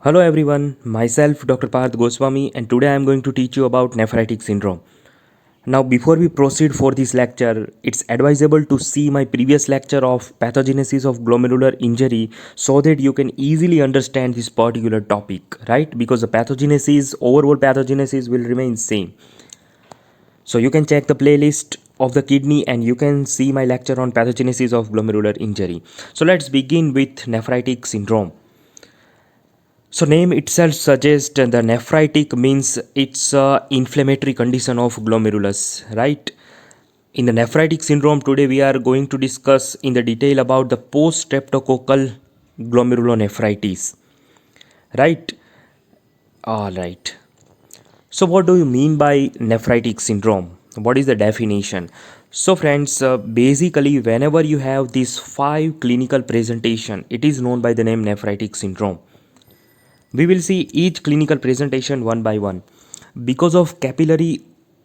Hello everyone, myself Dr. Parth Goswami and today I am going to teach you about nephritic syndrome. Now before we proceed for this lecture, it's advisable to see my previous lecture of pathogenesis of glomerular injury so that you can easily understand this particular topic, right? Because the pathogenesis, overall pathogenesis will remain same. So you can check the playlist of the kidney and you can see my lecture on pathogenesis of glomerular injury. So let's begin with nephritic syndrome. So name itself suggests the nephritic means it's a inflammatory condition of glomerulus, right? In the nephritic syndrome today we are going to discuss in the detail about the post-streptococcal glomerulonephritis, right? All right. So what do you mean by nephritic syndrome? What is the definition? So friends, basically whenever you have these five clinical presentation, it is known by the name nephritic syndrome. We will see each clinical presentation one by one. Because of capillary,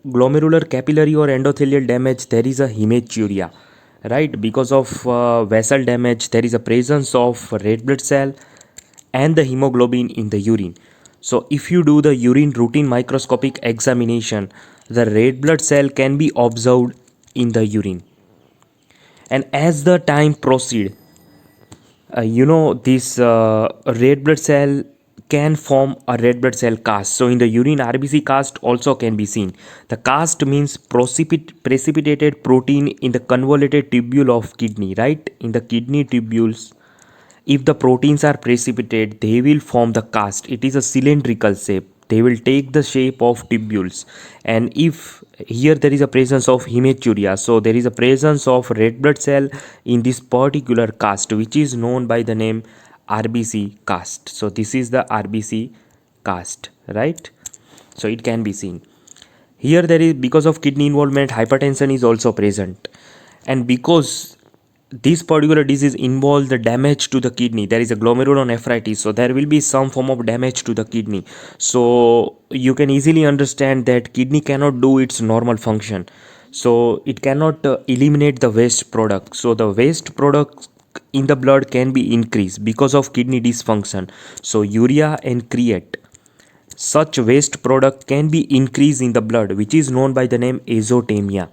glomerular capillary or endothelial damage, there is a hematuria, right? Because of vessel damage, there is a presence of red blood cell and the hemoglobin in the urine. So if you do the urine routine microscopic examination, the red blood cell can be observed in the urine. And as the time proceed, this red blood cell can form a red blood cell cast. So in the urine, RBC cast also can be seen. The cast means precipitated protein in the convoluted tubule of kidney, right? In the kidney tubules, if the proteins are precipitate, they will form the cast. It is a cylindrical shape. They will take the shape of tubules. And if here there is a presence of hematuria, so there is a presence of red blood cell in this particular cast, which is known by the name RBC cast. So this is the RBC cast, right? So it can be seen. Here there is, because of kidney involvement, hypertension is also present. And because this particular disease involves the damage to the kidney, there is a glomerulonephritis, so there will be some form of damage to the kidney. So you can easily understand that kidney cannot do its normal function, so it cannot eliminate the waste product. So the waste product in the blood can be increased because of kidney dysfunction. So urea and create, such waste product can be increased in the blood, which is known by the name azotemia.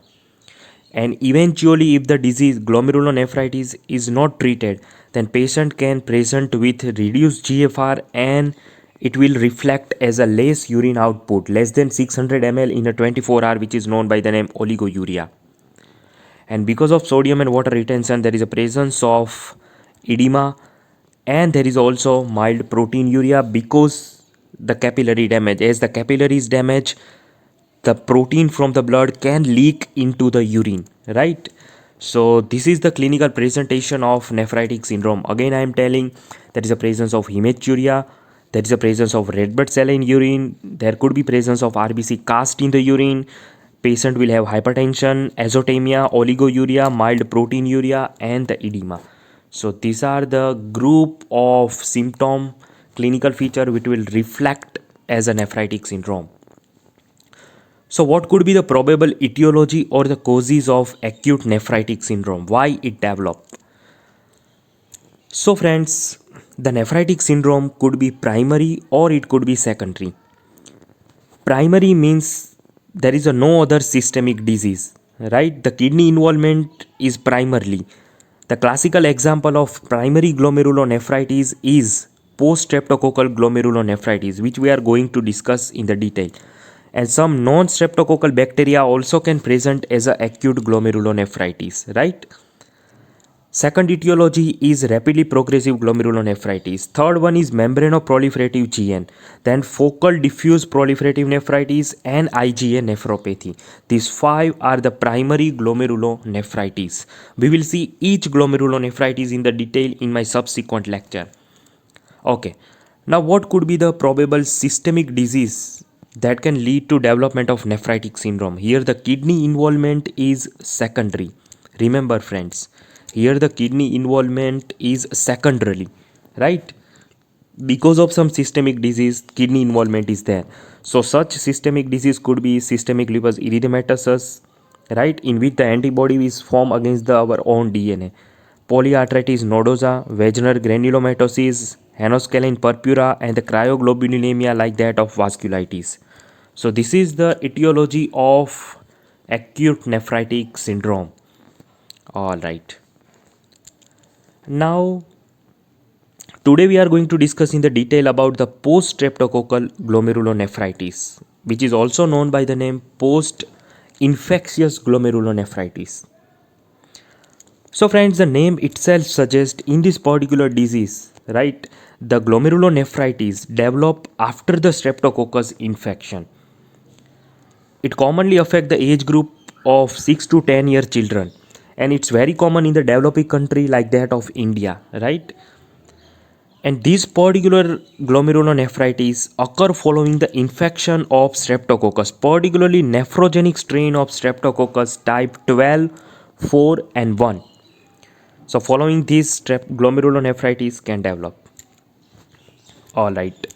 And eventually if the disease glomerulonephritis is not treated, then patient can present with reduced GFR and it will reflect as a less urine output, less than 600 ml in a 24 hour, which is known by the name oliguria. And because of sodium and water retention, there is a presence of edema and there is also mild proteinuria because the capillary damage. As the capillary is damaged, the protein from the blood can leak into the urine, right? So this is the clinical presentation of nephritic syndrome. Again I am telling, there is a presence of hematuria, there is a presence of red blood cell in urine, there could be presence of RBC cast in the urine, patient will have hypertension, azotemia, oliguria, mild proteinuria and the edema. So these are the group of symptom clinical feature which will reflect as a nephritic syndrome. So, what could be the probable etiology or the causes of acute nephritic syndrome? Why it developed? So, friends, the nephritic syndrome could be primary or it could be secondary. Primary means there is no other systemic disease, right? The kidney involvement is primarily. The classical example of primary glomerulonephritis is post-streptococcal glomerulonephritis, which we are going to discuss in the detail. And some non-streptococcal bacteria also can present as a acute glomerulonephritis, right? Second etiology is rapidly progressive glomerulonephritis. Third one is membranoproliferative GN. Then focal diffuse proliferative nephritis and IgA nephropathy. These five are the primary glomerulonephritis. We will see each glomerulonephritis in the detail in my subsequent lecture. Okay. Now what could be the probable systemic disease that can lead to development of nephritic syndrome? Here the kidney involvement is secondary. Remember friends, here the kidney involvement is secondarily, right? Because of some systemic disease, kidney involvement is there. So such systemic disease could be systemic lupus erythematosus, right, in which the antibody is formed against our own DNA. polyarthritis nodosa, vaginal granulomatosis, Hanoscalin purpura, and the cryoglobulinemia like that of vasculitis. So this is the etiology of acute nephritic syndrome. All right. Now, today we are going to discuss in the detail about the post-streptococcal glomerulonephritis, which is also known by the name post-infectious glomerulonephritis. So friends, the name itself suggests in this particular disease, right, the glomerulonephritis develop after the streptococcus infection. It commonly affects the age group of 6 to 10 year children, and it's very common in the developing country like that of India, right? And this particular glomerulonephritis occur following the infection of streptococcus, particularly nephrogenic strain of streptococcus type 12, 4 and 1. So following this glomerulonephritis can develop. All right.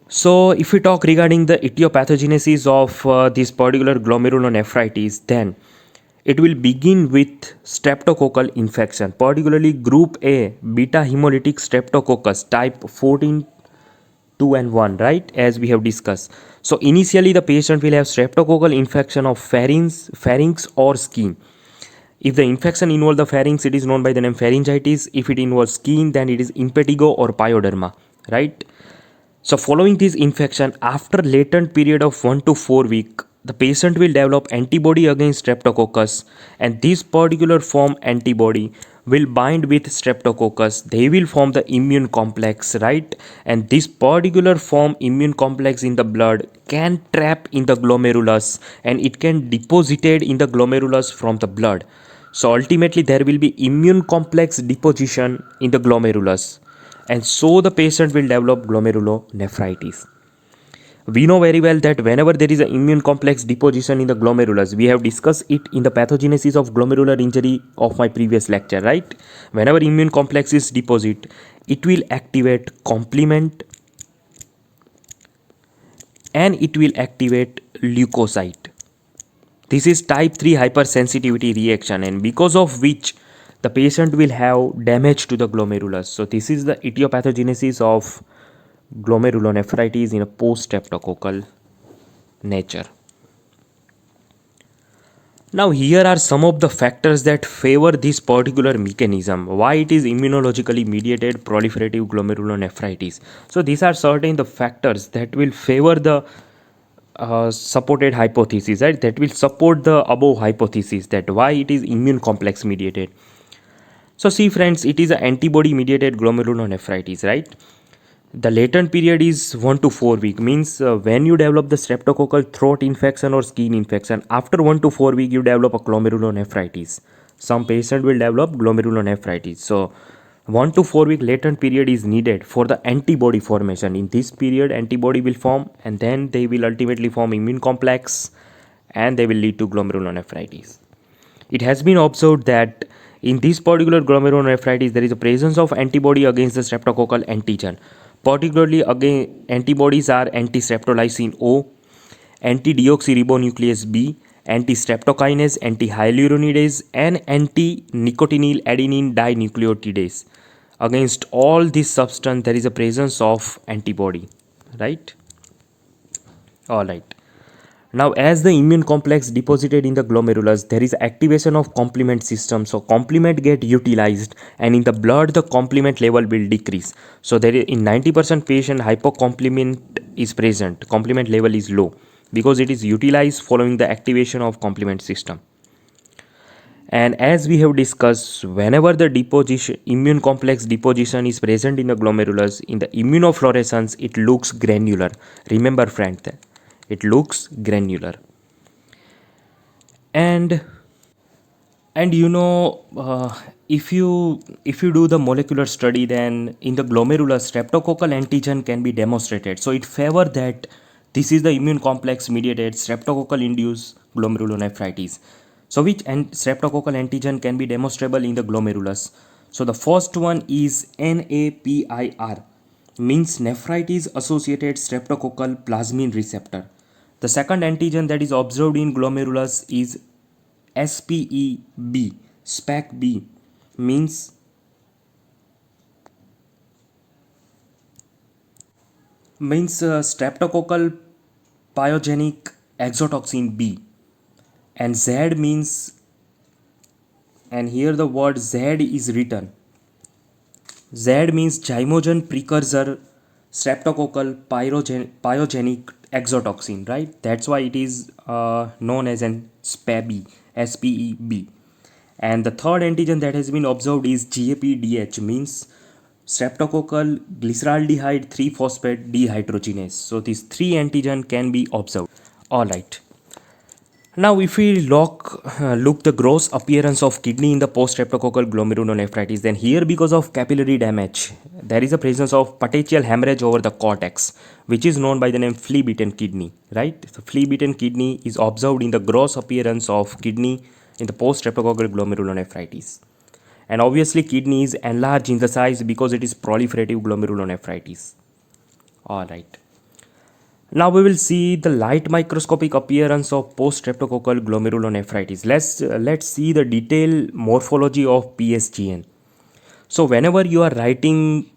So if we talk regarding the etiopathogenesis of this particular glomerulonephritis, then it will begin with streptococcal infection, particularly group A beta hemolytic streptococcus type 14, 2 and 1, right, as we have discussed. So initially the patient will have streptococcal infection of pharynx or skin. If the infection involves the pharynx, it is known by the name pharyngitis. If it involves skin, then it is impetigo or pyoderma, right? So following this infection, after latent period of 1 to 4 week, the patient will develop antibody against streptococcus, and this particular form antibody will bind with streptococcus. They will form the immune complex, right? And this particular form immune complex in the blood can trap in the glomerulus, and it can deposited in the glomerulus from the blood. So ultimately there will be immune complex deposition in the glomerulus, and so the patient will develop glomerulonephritis. We know very well that whenever there is an immune complex deposition in the glomerulus, we have discussed it in the pathogenesis of glomerular injury of my previous lecture, right? Whenever immune complex is deposit, it will activate complement and it will activate leukocyte. This is type 3 hypersensitivity reaction, and because of which the patient will have damage to the glomerulus. So this is the etiopathogenesis of glomerulonephritis in a post-streptococcal nature. Now here are some of the factors that favor this particular mechanism, why it is immunologically mediated proliferative glomerulonephritis. So these are certain the factors that will favor the supported hypothesis, right, that will support the above hypothesis that why it is immune complex mediated. So see friends, it is an antibody mediated glomerulonephritis, right? The latent period is 1 to 4 week, means when you develop the streptococcal throat infection or skin infection, after 1 to 4 week you develop a glomerulonephritis. Some patient will develop glomerulonephritis. So 1 to 4 week latent period is needed for the antibody formation. In this period antibody will form, and then they will ultimately form immune complex, and they will lead to glomerulonephritis. It has been observed that in this particular glomerulonephritis there is a presence of antibody against the streptococcal antigen. Particularly again antibodies are anti-streptolysin O, anti-deoxyribonuclease B, anti-streptokinase, anti-hyaluronidase, and anti-nicotinyl adenine dinucleotidase. Against all this substance there is a presence of antibody, right? All right. Now, as the immune complex deposited in the glomerulus, there is activation of complement system. So complement get utilized, and in the blood the complement level will decrease. So there is, in 90% patient hypocomplement is present. Complement level is low because it is utilized following the activation of complement system. And as we have discussed, whenever the deposition immune complex deposition is present in the glomerulus, in the immunofluorescence it looks granular. Remember friend, it looks granular. And you know, if you do the molecular study, then in the glomerulus streptococcal antigen can be demonstrated. So it favor that this is the immune complex mediated streptococcal induced glomerulonephritis. So which streptococcal antigen can be demonstrable in the glomerulus? So the first one is NAPIR, means nephritis associated streptococcal plasmin receptor. The second antigen that is observed in glomerulus is SPEB, SPEC-B. means streptococcal pyogenic exotoxin B, and Z means, and here the word Z is written. Z means zymogen precursor streptococcal pyogenic exotoxin, right? That's why it is known as an SPEB, SPEB. And the third antigen that has been observed is GAPDH, means streptococcal glyceraldehyde 3-phosphate dehydrogenase. So these three antigen can be observed. All right. Now, if we look the gross appearance of kidney in the post-streptococcal glomerulonephritis, then here because of capillary damage, there is a presence of petechial hemorrhage over the cortex, which is known by the name flea-bitten kidney, right? So, flea-bitten kidney is observed in the gross appearance of kidney in the post-streptococcal glomerulonephritis. And obviously, kidney is enlarged in the size because it is proliferative glomerulonephritis. All right. Now we will see the light microscopic appearance of post-streptococcal glomerulonephritis. Let's see the detailed morphology of PSGN. So whenever you are writing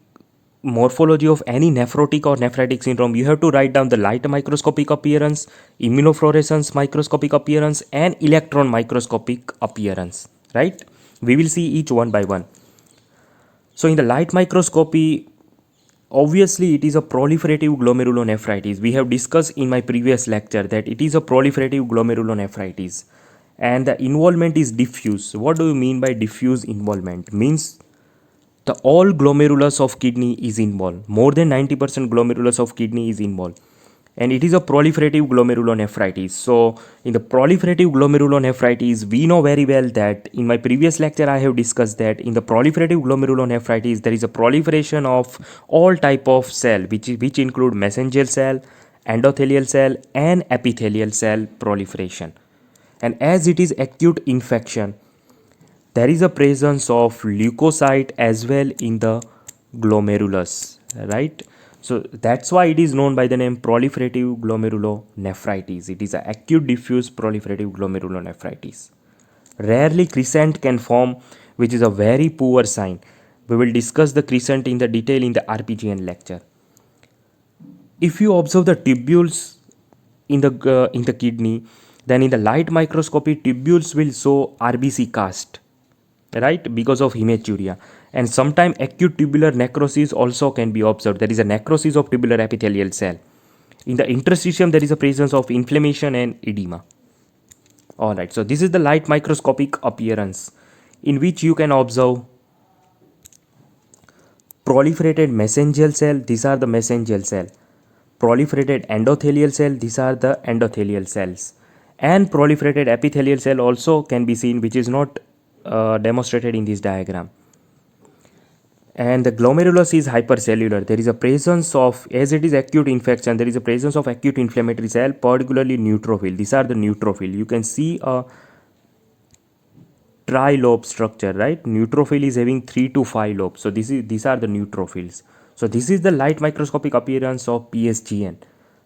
morphology of any nephrotic or nephritic syndrome, you have to write down the light microscopic appearance, immunofluorescence microscopic appearance, and electron microscopic appearance, right? We will see each one by one. So in the light microscopy, obviously, it is a proliferative glomerulonephritis. We have discussed in my previous lecture that it is a proliferative glomerulonephritis and the involvement is diffuse. What do you mean by diffuse involvement? Means the all glomerulus of kidney is involved. More than 90% glomerulus of kidney is involved. And it is a proliferative glomerulonephritis. So, in the proliferative glomerulonephritis, we know very well that in my previous lecture I have discussed that in the proliferative glomerulonephritis there is a proliferation of all type of cell which include mesangial cell, endothelial cell, and epithelial cell proliferation. And as it is acute infection, there is a presence of leukocyte as well in the glomerulus, right? So that's why it is known by the name proliferative glomerulonephritis. It is an acute diffuse proliferative glomerulonephritis. Rarely crescent can form, which is a very poor sign. We will discuss the crescent in the detail in the RPGN lecture. If you observe the tubules in the kidney, then in the light microscopy tubules will show RBC cast, right, because of hematuria. And sometimes acute tubular necrosis also can be observed. There is a necrosis of tubular epithelial cell. In the interstitium, there is a presence of inflammation and edema. Alright, so this is the light microscopic appearance in which you can observe proliferated mesangial cell. These are the mesangial cell. Proliferated endothelial cell. These are the endothelial cells. And proliferated epithelial cell also can be seen, which is not demonstrated in this diagram. And the glomerulus is hypercellular. There is a presence of, as it is acute infection, there is a presence of acute inflammatory cell, particularly neutrophil. These are the neutrophil. You can see a tri-lobe structure, right? Neutrophil is having 3 to 5 lobes. So these are the neutrophils. So this is the light microscopic appearance of PSGN.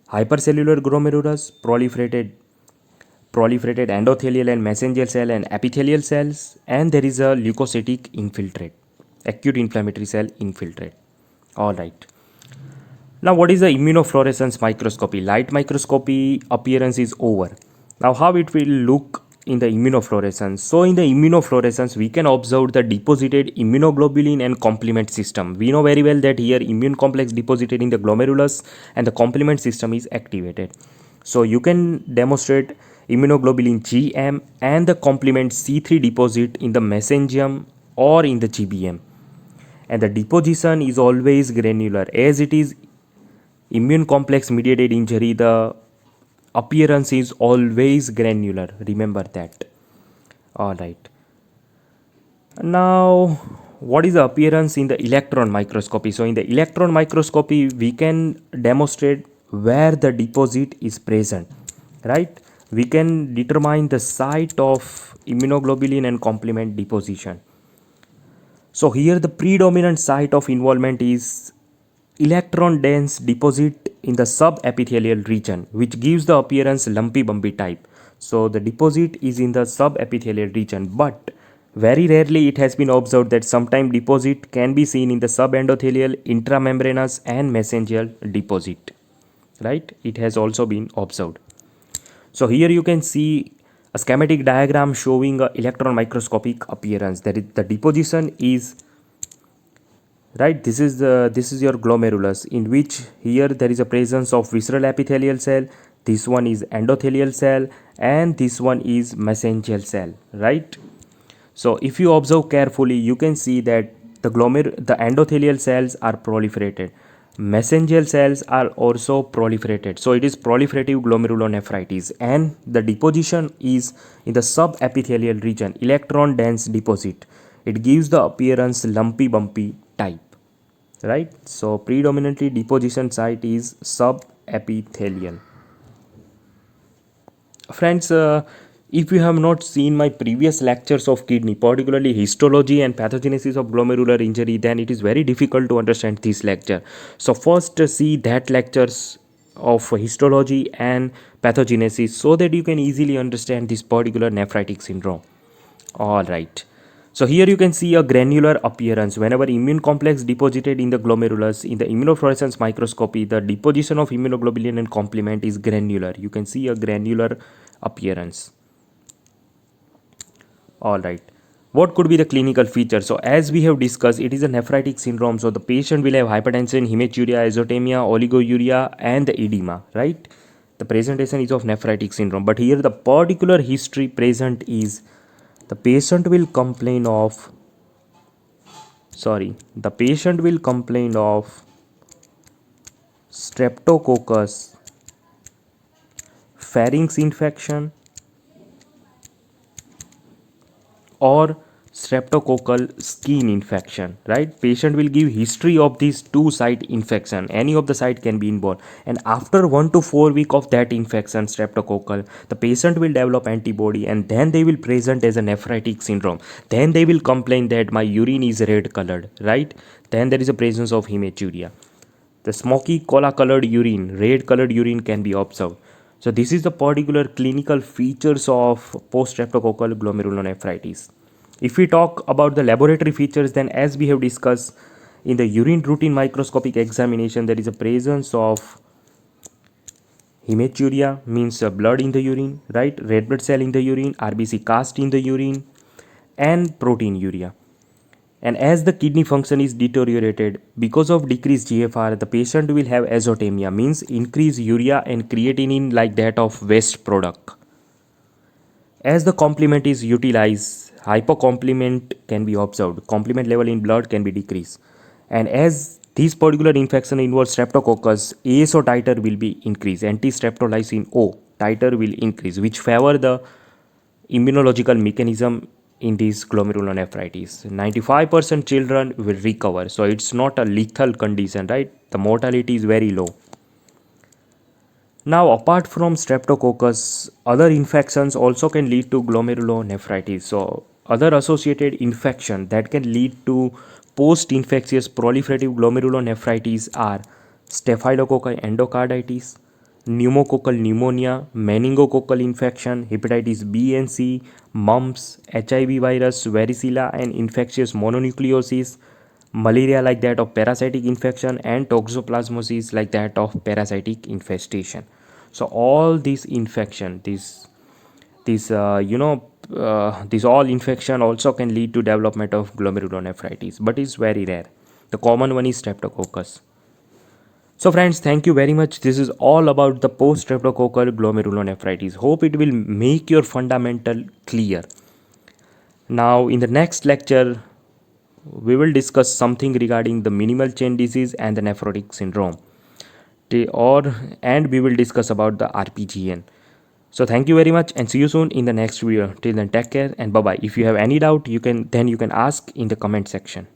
Hypercellular glomerulus, proliferated endothelial and mesangial cell and epithelial cells, and there is a leukocytic infiltrate, acute inflammatory cell infiltrate. All right. Now, what is the immunofluorescence microscopy? Light microscopy appearance is over. Now, how it will look in the immunofluorescence? So, in the immunofluorescence, we can observe the deposited immunoglobulin and complement system. We know very well that here immune complex deposited in the glomerulus and the complement system is activated. So, you can demonstrate immunoglobulin GM and the complement C3 deposit in the mesangium or in the GBM. And the deposition is always granular. As it is immune complex mediated injury, the appearance is always granular. Remember that. Alright. Now, what is the appearance in the electron microscopy? So, in the electron microscopy, we can demonstrate where the deposit is present, right? We can determine the site of immunoglobulin and complement deposition. So here the predominant site of involvement is electron dense deposit in the subepithelial region, which gives the appearance lumpy bumpy type. So the deposit is in the subepithelial region, but Very rarely it has been observed that sometime deposit can be seen in the subendothelial, intramembranous and mesangial deposit. Right? It has also been observed. So here you can see a schematic diagram showing a electron microscopic appearance. That is, the deposition is right. This is your glomerulus, in which here there is a presence of visceral epithelial cell. This one is endothelial cell, and this one is mesangial cell. Right. So if you observe carefully, you can see that the endothelial cells are proliferated. Mesangial cells are also proliferated. So it is proliferative glomerulonephritis, and the deposition is in the subepithelial region, electron dense deposit. It gives the appearance lumpy bumpy type. Right? So predominantly deposition site is subepithelial. Friends, if you have not seen my previous lectures of kidney, particularly histology and pathogenesis of glomerular injury, then it is very difficult to understand this lecture. So first see that lectures of histology and pathogenesis, so that you can easily understand this particular nephritic syndrome. All right. So here you can see a granular appearance. Whenever immune complex deposited in the glomerulus, in the immunofluorescence microscopy, the deposition of immunoglobulin and complement is granular. You can see a granular appearance. All right. What could be the clinical features? So as we have discussed, it is a nephritic syndrome. So the patient will have hypertension, hematuria, azotemia, oliguria, and the edema, right? The presentation is of nephritic syndrome. But here the particular history present is the patient will complain of streptococcus, pharynx infection, or streptococcal skin infection. Right, patient will give history of these two site infection. Any of the site can be involved, and after 1 to 4 week of that infection, streptococcal, the patient will develop antibody, and then they will present as a nephritic syndrome. Then they will complain that my urine is red colored. Right, then there is a presence of hematuria. The smoky cola colored urine, red colored urine can be observed. So this is the particular clinical features of post-streptococcal glomerulonephritis. If we talk about the laboratory features, then as we have discussed in the urine routine microscopic examination, there is a presence of hematuria, means blood in the urine, right? Red blood cell in the urine, RBC cast in the urine, and proteinuria. And as the kidney function is deteriorated because of decreased GFR, the patient will have azotemia, means increased urea and creatinine like that of waste product. As the complement is utilized, hypocomplement can be observed. Complement level in blood can be decreased. And as this particular infection involves streptococcus, ASO titer will be increased. Anti-streptolysin O titer will increase, which favor the immunological mechanism in this glomerulonephritis. 95% children will recover, so it's not a lethal condition, right? The mortality is very low. Now, apart from streptococcus, other infections also can lead to glomerulonephritis. So other associated infection that can lead to post-infectious proliferative glomerulonephritis are staphylococcal endocarditis, pneumococcal pneumonia, meningococcal infection, hepatitis B and C, mumps, HIV virus, varicella, and infectious mononucleosis, malaria like that of parasitic infection, and toxoplasmosis like that of parasitic infestation. So all these infection, these these all infection also can lead to development of glomerulonephritis, but it's very rare. The common one is streptococcus. So friends, thank you very much. This is all about the post-streptococcal glomerulonephritis. Hope it will make your fundamental clear. Now in the next lecture, we will discuss something regarding the minimal chain disease and the nephrotic syndrome. And we will discuss about the RPGN. So thank you very much, and see you soon in the next video. Till then, take care and bye bye. If you have any doubt, you can ask in the comment section.